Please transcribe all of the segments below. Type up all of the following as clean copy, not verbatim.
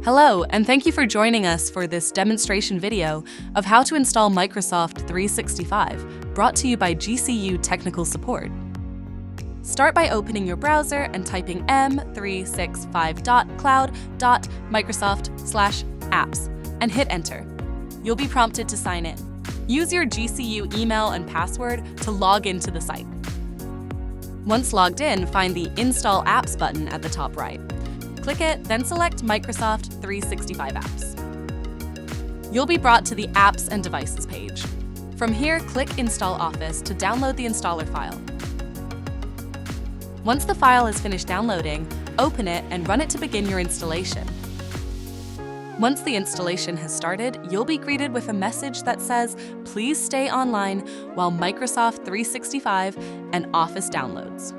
Hello, and thank you for joining us for this demonstration video of how to install Microsoft 365, brought to you by GCU Technical Support. Start by opening your browser and typing m365.cloud.microsoft/apps and hit enter. You'll be prompted to sign in. Use your GCU email and password to log into the site. Once logged in, find the Install Apps button at the top right. Click it, then select Microsoft 365 Apps. You'll be brought to the Apps and Devices page. From here, click Install Office to download the installer file. Once the file is finished downloading, open it and run it to begin your installation. Once the installation has started, you'll be greeted with a message that says, "Please stay online while Microsoft 365 and Office downloads."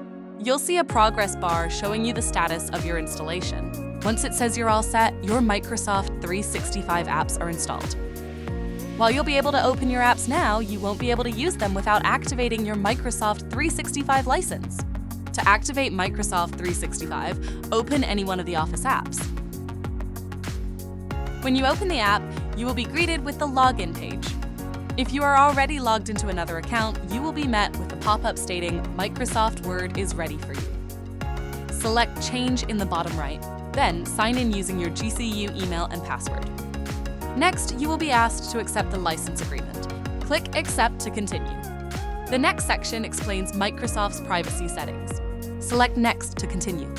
You'll see a progress bar showing you the status of your installation. Once it says you're all set, your Microsoft 365 apps are installed. While you'll be able to open your apps now, you won't be able to use them without activating your Microsoft 365 license. To activate Microsoft 365, open any one of the Office apps. When you open the app, you will be greeted with the login page. If you are already logged into another account, you will be met with a pop-up stating Microsoft Word is ready for you. Select Change in the bottom right, then sign in using your GCU email and password. Next, you will be asked to accept the license agreement. Click Accept to continue. The next section explains Microsoft's privacy settings. Select Next to continue.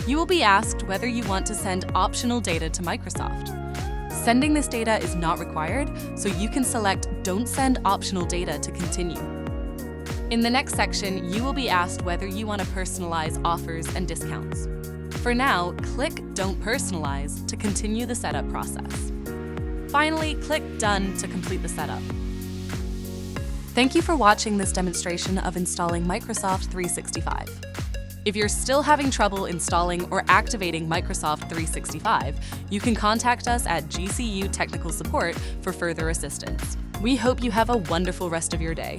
You will be asked whether you want to send optional data to Microsoft. Sending this data is not required, so you can select Don't Send Optional Data to continue. In the next section, you will be asked whether you want to personalize offers and discounts. For now, click Don't Personalize to continue the setup process. Finally, click Done to complete the setup. Thank you for watching this demonstration of installing Microsoft 365. If you're still having trouble installing or activating Microsoft 365, you can contact us at GCU Technical Support for further assistance. We hope you have a wonderful rest of your day.